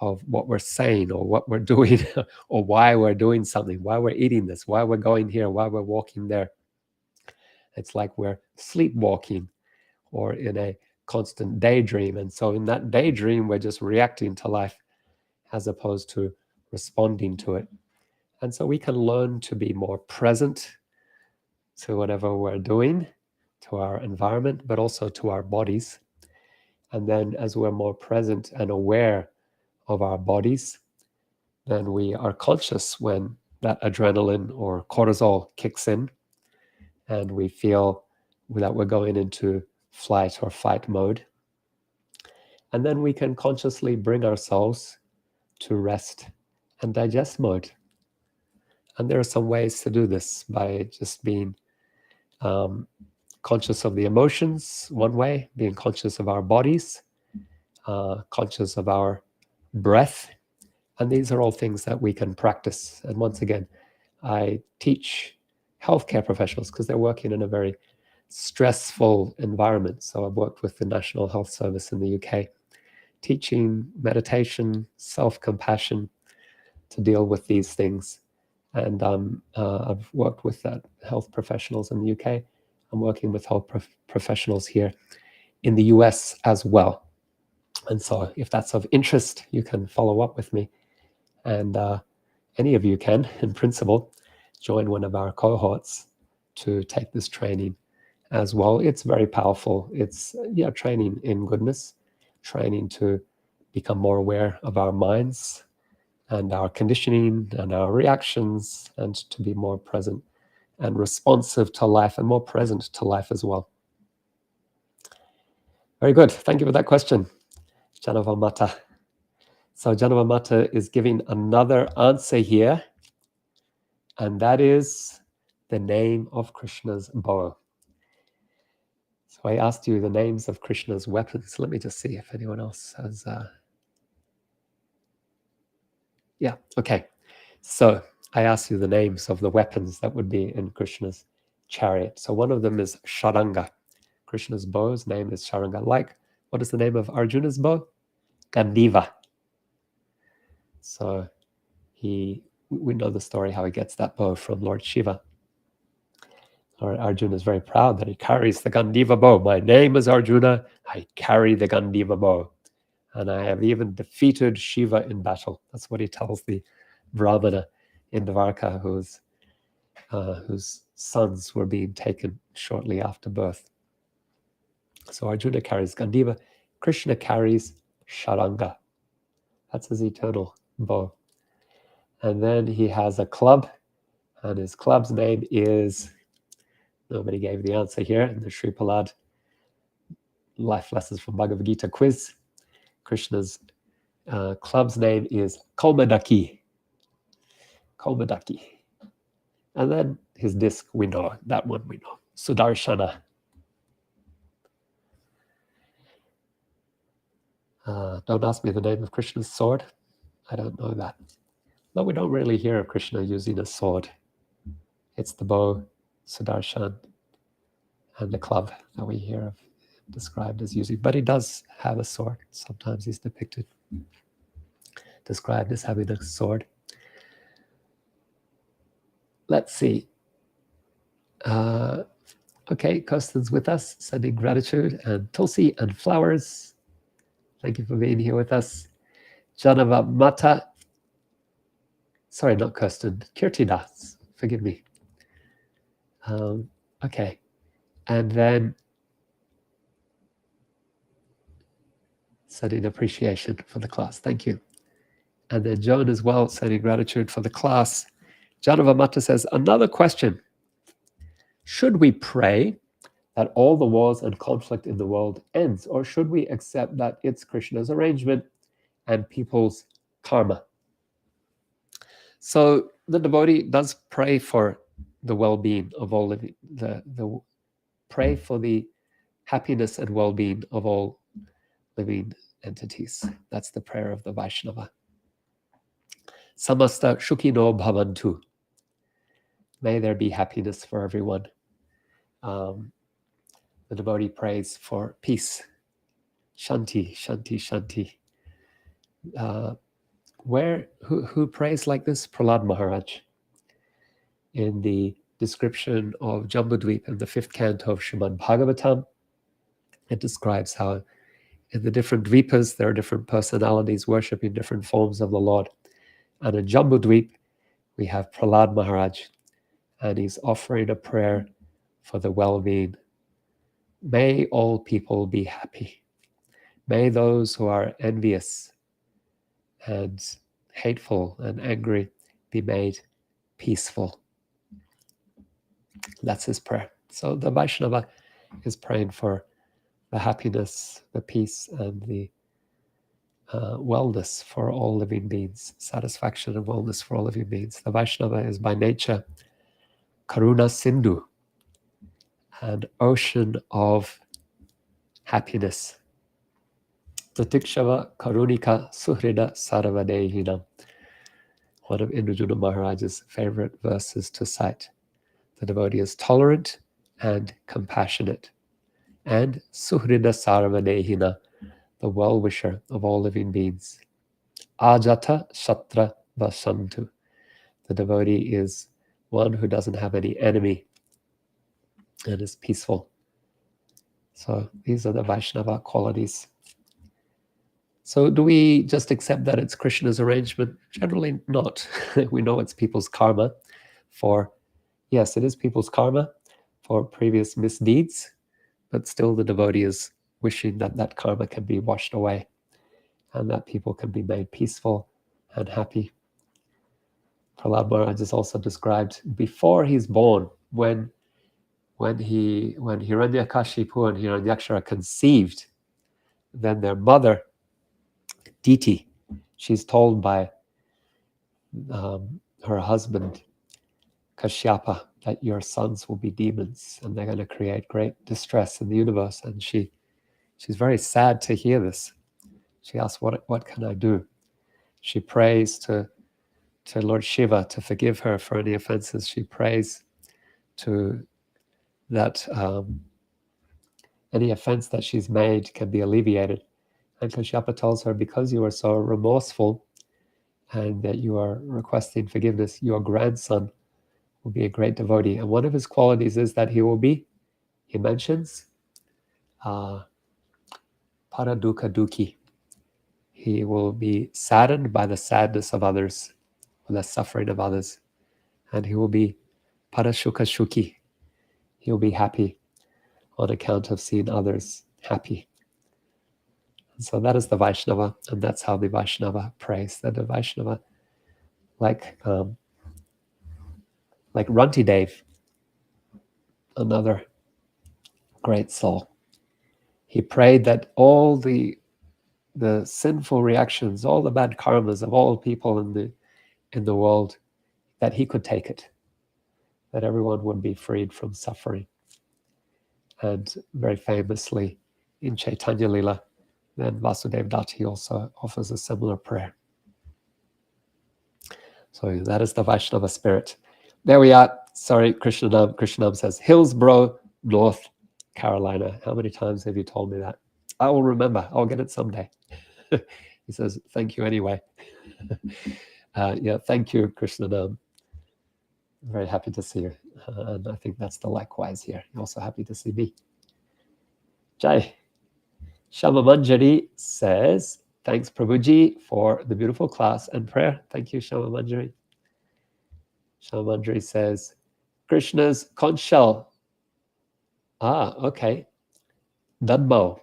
of what we're saying or what we're doing or why we're doing something, why we're eating this, why we're going here, why we're walking there. It's like we're sleepwalking or in a constant daydream. And so in that daydream, we're just reacting to life as opposed to responding to it. And so we can learn to be more present to whatever we're doing, to our environment, but also to our bodies. And then as we're more present and aware of our bodies, then we are conscious when that adrenaline or cortisol kicks in and we feel that we're going into flight or fight mode. And then we can consciously bring ourselves to rest and digest mode. And there are some ways to do this by just being conscious of the emotions, one way, being conscious of our bodies, conscious of our breath. And these are all things that we can practice. And once again, I teach healthcare professionals because they're working in a very stressful environment. So I've worked with the National Health Service in the UK, teaching meditation, self-compassion to deal with these things. And I've worked with health professionals in the UK. I'm working with health professionals here in the US as well. And so if that's of interest, you can follow up with me. And any of you can, in principle, join one of our cohorts to take this training as well. It's very powerful. It's training in goodness, training to become more aware of our minds and our conditioning and our reactions, and to be more present and responsive to life and more present to life as well. Very good. Thank you for that question, Janavamata. So Janavamata is giving another answer here, and that is the name of Krishna's bow. So I asked you the names of Krishna's weapons. Let me just see if anyone else has... Yeah, okay. So I asked you the names of the weapons that would be in Krishna's chariot. So one of them is Sharanga. Krishna's bow's name is Sharanga. Like, what is the name of Arjuna's bow? Gandiva. So we know the story how he gets that bow from Lord Shiva. Lord Arjuna is very proud that he carries the Gandiva bow. My name is Arjuna. I carry the Gandiva bow. And I have even defeated Shiva in battle. That's what he tells the Brahmana in Dvarka, whose sons were being taken shortly after birth. So Arjuna carries Gandiva. Krishna carries Sharanga. That's his eternal bow. And then he has a club, and his club's name is... Nobody gave the answer here in the Sripalad Life Lessons from Bhagavad Gita quiz. Krishna's club's name is Kaumadaki. Kaumadaki. And then his disc, we know, that one we know. Sudarshana. Don't ask me the name of Krishna's sword. I don't know that. But we don't really hear of Krishna using a sword. It's the bow, Sudarshan, and the club that we hear of described as using. But he does have a sword. Sometimes he's described as having a sword. Let's see. Okay, Kirsten's with us, sending gratitude, and Tulsi and flowers. Thank you for being here with us. Janava Mata. Sorry, not Kirsten. Kirtidas. Forgive me. Okay. And then sending appreciation for the class. Thank you. And then Joan as well, sending gratitude for the class. Janava Mata says, another question. Should we pray that all the wars and conflict in the world ends, or should we accept that it's Krishna's arrangement and people's karma? So the devotee does pray for the well-being of all living, pray for the happiness and well-being of all living entities. That's the prayer of the Vaishnava. Samasta Shukino Bhavantu. May there be happiness for everyone. The devotee prays for peace. Shanti, Shanti, Shanti. Who prays like this? Prahlad Maharaj. In the description of Jambudvip in the 5th canto of Srimad Bhagavatam, it describes how in the different dvipas there are different personalities worshipping different forms of the Lord. And in Jambudvip, we have Prahlad Maharaj, and he's offering a prayer for the well-being. May all people be happy. May those who are envious and hateful and angry be made peaceful. That's his prayer. So the Vaishnava is praying for the happiness, the peace, and the wellness for all living beings, satisfaction and wellness for all living beings. The Vaishnava is by nature Karuna Sindhu, an ocean of happiness. Pratikshava Karunika Suhrida Sarvadehinam. One of Indrajuna Maharaj's favorite verses to cite. The devotee is tolerant and compassionate, and Suhrida Sarvadehina, the well-wisher of all living beings. Ajata Shatra Vasantu. The devotee is one who doesn't have any enemy and is peaceful. So these are the Vaishnava qualities. So do we just accept that it's Krishna's arrangement? Generally not. We know it's people's karma for, yes, it is people's karma for previous misdeeds, but still the devotee is wishing that that karma can be washed away and that people can be made peaceful and happy. Prahlad Maharaj is also described before he's born, when Hiranyakashipu and Hiranyakshara are conceived, then their mother, Diti, she's told by her husband, Kashyapa, that your sons will be demons and they're going to create great distress in the universe. And she's very sad to hear this. She asks, what can I do? She prays to Lord Shiva to forgive her for any offenses. She prays to that any offense that she's made can be alleviated. And Kashyapa tells her, because you are so remorseful and that you are requesting forgiveness, your grandson will be a great devotee. And one of his qualities is that he mentions Paradukha Dukhi. He will be saddened by the sadness of others, or the suffering of others. And he will be Parashuka Shuki. He will be happy on account of seeing others happy. And so that is the Vaishnava, and that's how the Vaishnava prays. That the Vaishnava, like Rantidev, another great soul, he prayed that all the sinful reactions, all the bad karmas of all people in the world, that he could take it, that everyone would be freed from suffering. And very famously in Chaitanya Lila, then Vasudev Datti also offers a similar prayer. So that is the Vaishnava spirit. There we are. Sorry, Krishnanam says, Hillsborough, North Carolina. How many times have you told me that? I will remember. I'll get it someday. He says, thank you anyway. Yeah, thank you, Krishnanam. Very happy to see you. And I think that's the likewise here. You're also happy to see me. Jai. Shama Manjari says, thanks Prabhuji for the beautiful class and prayer. Thank you, Shama Manjari. Shama Manjari says, Krishna's conch shell. Ah, okay. Danmo.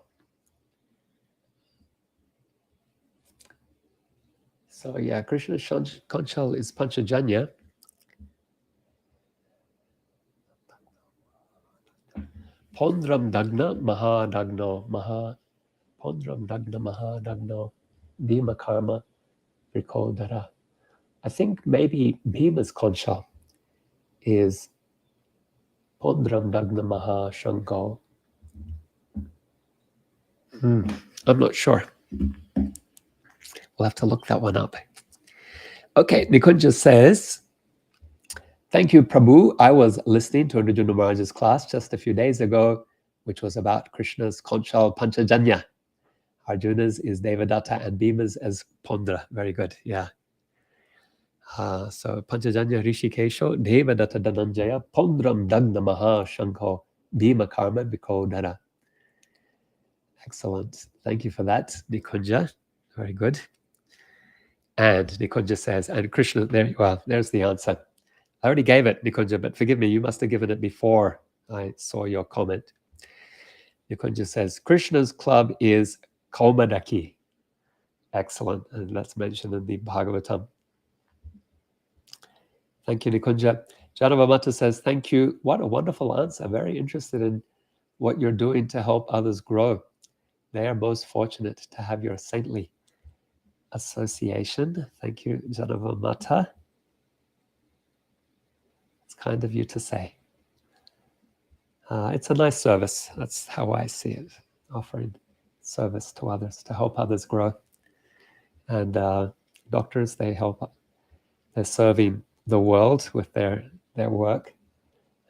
So yeah, Krishna's conch shell is Panchajanya. Pondram Dagna Mahadagno Maha. Pondram Dagna Mahadagno Bhima Karma Rikodara. I think maybe Bhima's conch shell is Pondram Dagna Maha Shanko. I'm not sure. We'll have to look that one up. Okay, Nikunja says, thank you, Prabhu. I was listening to Arjuna Maharaj's class just a few days ago, which was about Krishna's conch shell Panchajanya. Arjuna's is Devadatta and Bhima's as Pondra. Very good, yeah. So Panchajanya Rishikesho, Devadatta Dhananjaya, Pondram Dagna Maha Shankho, Bhima Karma Bikodara. Excellent. Thank you for that, Nikunja. Very good. And Nikunja says, and Krishna, there you are, there's the answer. I already gave it, Nikunja, but forgive me, you must have given it before I saw your comment. Nikunja says, Krishna's club is Kaumadaki. Excellent, and that's mentioned in the Bhagavatam. Thank you, Nikunja. Janavamata says, thank you. What a wonderful answer. Very interested in what you're doing to help others grow. They are most fortunate to have your saintly association. Thank you, Janavamata. It's kind of you to say. It's a nice service. That's how I see it. Offering service to others, to help others grow. And doctors, they're serving the world with their work.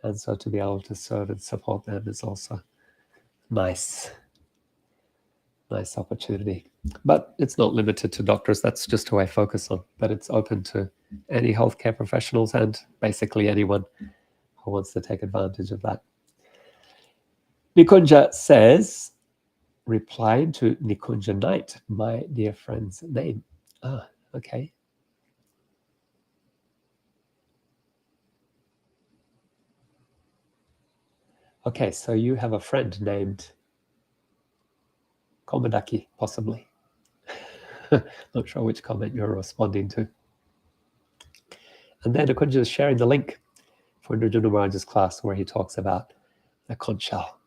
And so to be able to serve and support them is also nice opportunity. But it's not limited to doctors. That's just who I focus on. But it's open to any healthcare professionals and basically anyone who wants to take advantage of that. Nikunja says, replying to Nikunja Knight, my dear friend's name. Ah, okay. Okay, so you have a friend named Komodaki, possibly. Not sure which comment you're responding to. And then Akunja is sharing the link for Nirjuna Maharaj's class where he talks about the conch shell.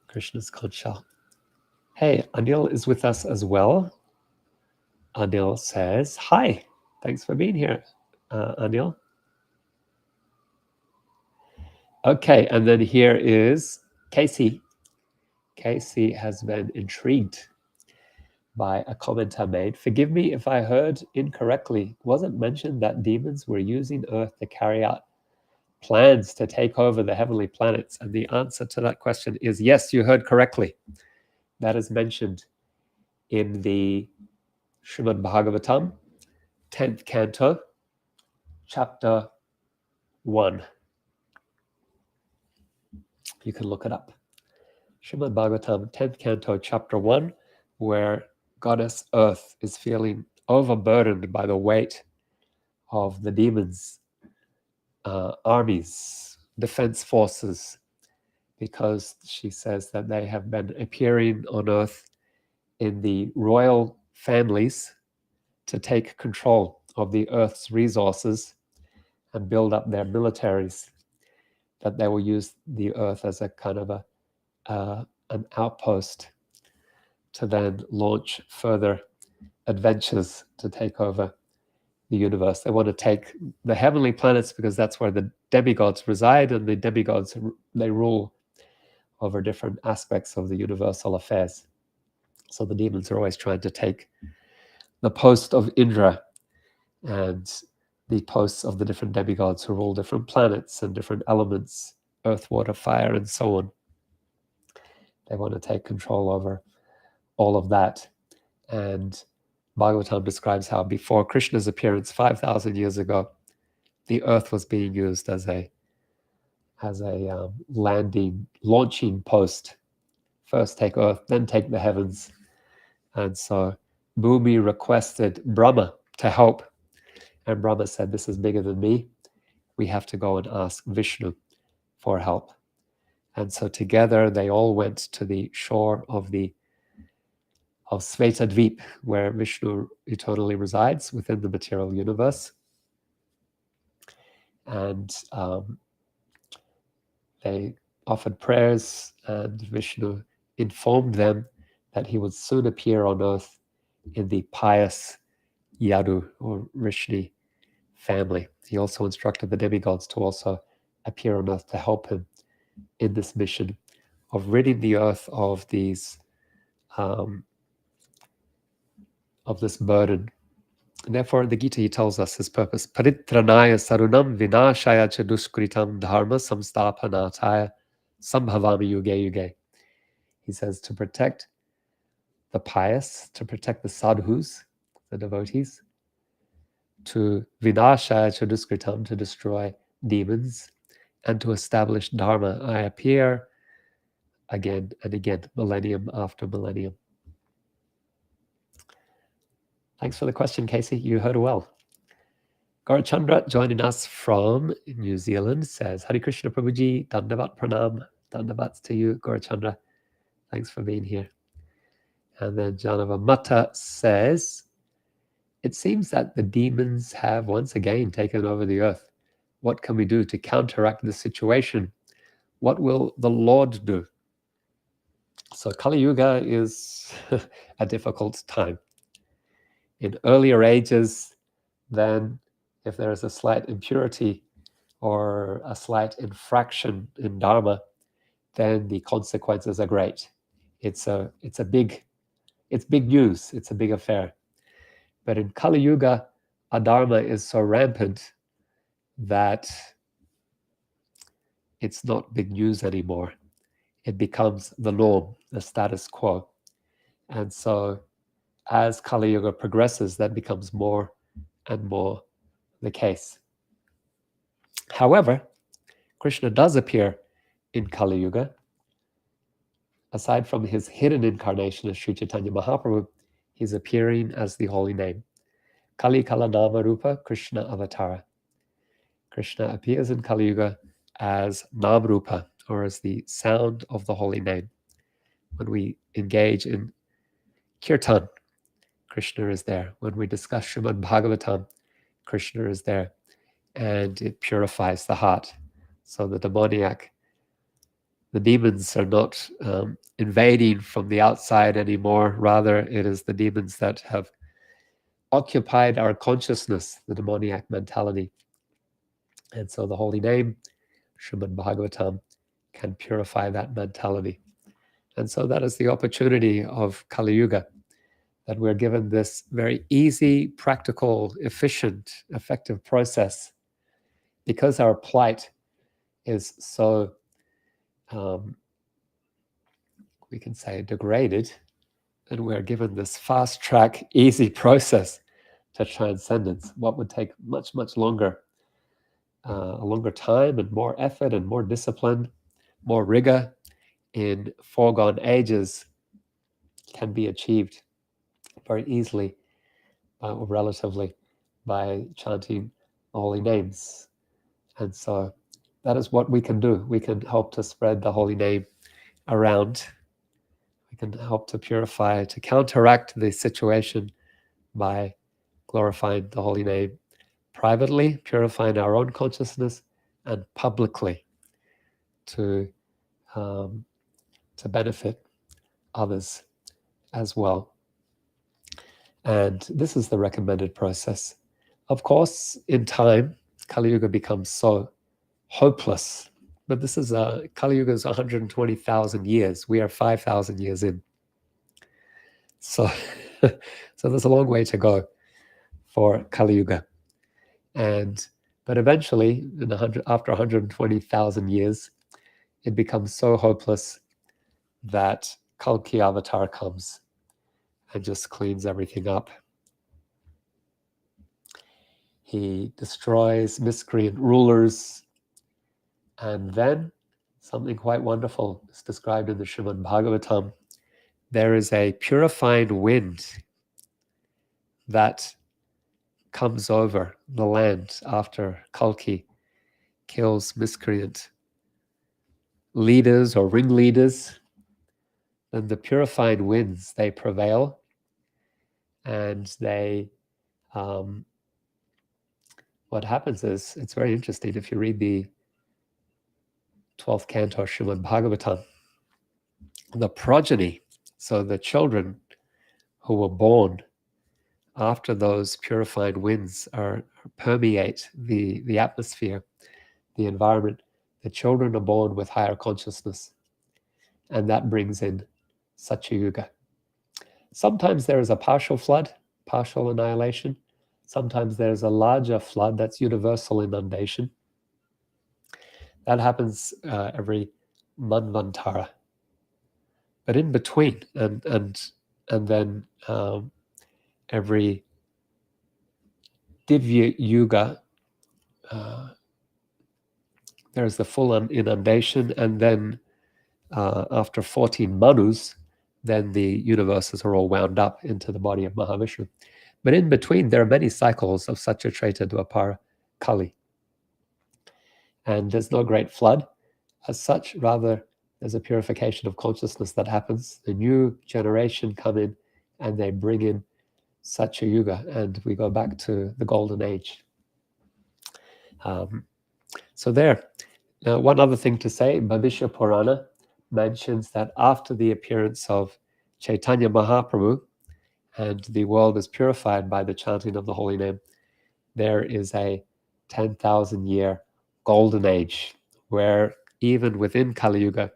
Krishna's conch shell. Hey, Anil is with us as well. Anil says, hi, thanks for being here, Anil. Okay, and then here is Casey. Casey has been intrigued by a comment I made. Forgive me if I heard incorrectly. Was it mentioned that demons were using Earth to carry out plans to take over the heavenly planets? And the answer to that question is yes, you heard correctly. That is mentioned in the Srimad Bhagavatam, 10th Canto, chapter 1. You can look it up. Srimad Bhagavatam, 10th Canto, chapter 1, where Goddess Earth is feeling overburdened by the weight of the demons' armies, defense forces, because she says that they have been appearing on Earth in the royal families to take control of the Earth's resources and build up their militaries, that they will use the Earth as a kind of an outpost to then launch further adventures to take over the universe. They want to take the heavenly planets because that's where the demigods reside, and the demigods, they rule over different aspects of the universal affairs. So the demons are always trying to take the post of Indra and the posts of the different demigods who rule different planets and different elements, earth, water, fire, and so on. They want to take control over all of that. And Bhagavatam describes how before Krishna's appearance 5,000 years ago, the earth was being used as a launching post. First take earth, then take the heavens. And so Bhumi requested Brahma to help. And Brahma said, this is bigger than me. We have to go and ask Vishnu for help. And so together they all went to the shore of Svetadvip, where Vishnu eternally resides within the material universe. And they offered prayers, and Vishnu informed them that he would soon appear on earth in the pious Yadu or Rishni family. He also instructed the demigods to also appear on earth to help him in this mission of ridding the earth of these of this burden. And therefore, in the Gita, he tells us his purpose: Paritranaya sarunam vinashaya cha duskritam dharma samsthapanataya sambhavami yuge yuge. He says to protect the pious, to protect the sadhus, the devotees, to vinashaya cha duskritam, to destroy demons, and to establish dharma. I appear again and again, millennium after millennium. Thanks for the question, Casey. You heard well. Gaurachandra joining us from New Zealand says, Hare Krishna Prabhuji, Dandavat Pranam. Dandavats to you, Gaurachandra. Thanks for being here. And then Janava Mata says, it seems that the demons have once again taken over the earth. What can we do to counteract the situation? What will the Lord do? So Kali Yuga is a difficult time. In earlier ages, then if there is a slight impurity or a slight infraction in Dharma, then the consequences are great. It's big news. It's a big affair. But in Kali Yuga, adharma is so rampant that it's not big news anymore. It becomes the norm, the status quo. And so as Kali Yuga progresses, that becomes more and more the case. However, Krishna does appear in Kali Yuga. Aside from his hidden incarnation as Sri Chaitanya Mahaprabhu, he's appearing as the holy name. Kali Kala Nama Rupa Krishna Avatara. Krishna appears in Kali Yuga as Nam Rupa, or as the sound of the holy name. When we engage in kirtan, Krishna is there. When we discuss Srimad Bhagavatam, Krishna is there. And it purifies the heart. So the demons are not invading from the outside anymore. Rather, it is the demons that have occupied our consciousness, the demoniac mentality. And so the holy name, Srimad Bhagavatam, can purify that mentality. And so that is the opportunity of Kali Yuga, that we're given this very easy, practical, efficient, effective process. Because our plight is so, we can say, degraded, and we're given this fast track, easy process to transcendence. What would take much, much longer, a longer time and more effort and more discipline, more rigor in foregone ages, can be achieved very easily, relatively, by chanting holy names. And so that is what we can do. We can help to spread the holy name around. We can help to purify, to counteract the situation by glorifying the holy name privately, purifying our own consciousness, and publicly to benefit others as well. And this is the recommended process. Of course, in time, Kali Yuga becomes so hopeless. But this is Kali Yuga is 120,000 years. We are 5,000 years in. So, so there's a long way to go for Kali Yuga. But eventually, after 120,000 years, it becomes so hopeless that Kalki Avatar comes and just cleans everything up. He destroys miscreant rulers, and then something quite wonderful is described in the Srimad Bhagavatam. There is a purifying wind that comes over the land after Kalki kills miscreant leaders or ringleaders. Then the purifying winds, they prevail, and they what happens is, it's very interesting if you read the 12th canto Srimad Bhagavatam, the progeny, so the children who were born after those purified winds permeate the atmosphere, the environment, the children are born with higher consciousness, and that brings in Satya Yuga. Sometimes there is a partial flood, partial annihilation. Sometimes there's a larger flood, that's universal inundation. That happens every Manvantara. But in between, and then every Divya Yuga, there's the full inundation, and then after 14 Manus, then the universes are all wound up into the body of Mahavishnu. But in between, there are many cycles of Satya, Treta, Dwapara, Kali. And there's no great flood as such, rather there's a purification of consciousness that happens. The new generation come in and they bring in Satya Yuga, and we go back to the golden age. So there. Now, one other thing to say, Bhavishya Purana mentions that after the appearance of Chaitanya Mahaprabhu and the world is purified by the chanting of the holy name, there is a 10,000 year golden age where even within Kali Yuga,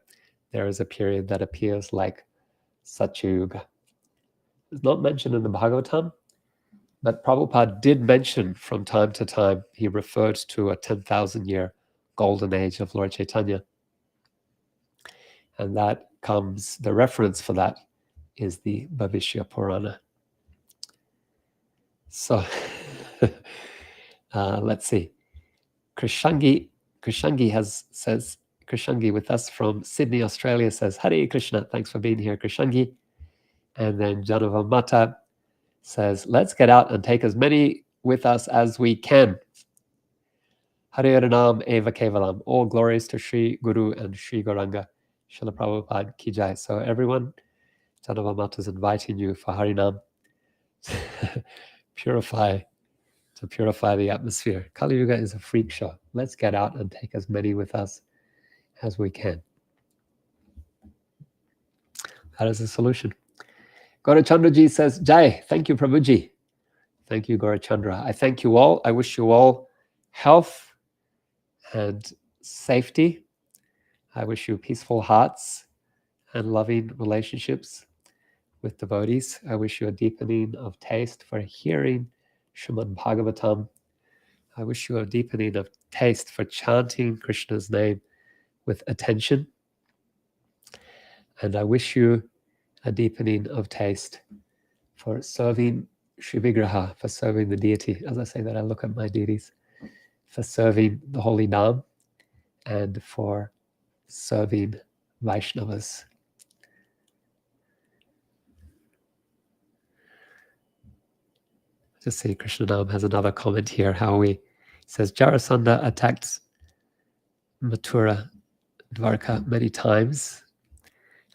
there is a period that appears like Satya Yuga. It's not mentioned in the Bhagavatam, but Prabhupada did mention from time to time, he referred to a 10,000 year golden age of Lord Chaitanya. And that comes, the reference for that is the Bhavishya Purana. So let's see. Krishangi says, Krishangi with us from Sydney, Australia says, Hare Krishna, thanks for being here, Krishangi. And then Janava Mata says, let's get out and take as many with us as we can. Hare Ranam Eva Kevalam. All glories to Sri Guru and Sri Gauranga. Srila Prabhupada ki jai. So everyone, Jadava Mata is inviting you for Harinam to purify the atmosphere. Kali Yuga is a freak show. Let's get out and take as many with us as we can. That is the solution. Gaurachandraji says, Jai, thank you, Prabhuji. Thank you, Gaurachandra. I thank you all. I wish you all health and safety. I wish you peaceful hearts and loving relationships with devotees. I wish you a deepening of taste for hearing Srimad Bhagavatam. I wish you a deepening of taste for chanting Krishna's name with attention. And I wish you a deepening of taste for serving Sri Vigraha, for serving the deity. As I say that, I look at my deities, for serving the holy Nam, and for serving Vaishnavas. Just see, Krishna Nam has another comment here, how he says, Jarasandha attacked Mathura, Dwarka many times.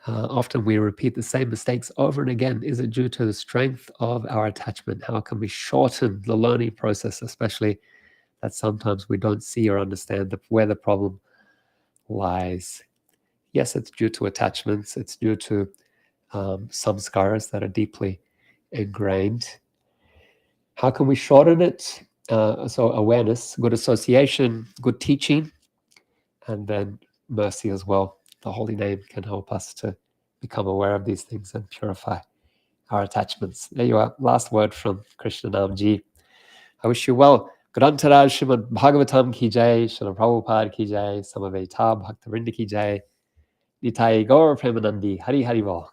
Often we repeat the same mistakes over and again. Is it due to the strength of our attachment? How can we shorten the learning process, especially that sometimes we don't see or understand where the problem lies? Yes, it's due to attachments. It's due to some scars that are deeply ingrained. How can we shorten it? So awareness, good association, good teaching, and then mercy as well. The holy name can help us to become aware of these things and purify our attachments. There you are. Last word from Krishna Namji. I wish you well. Grantaraj Srimad Bhagavatam ki jai, Srila Prabhupada ki jai, Samaveta Bhaktavinda ki jai, Nitai Gaur Premanandi, Hari Hari Val.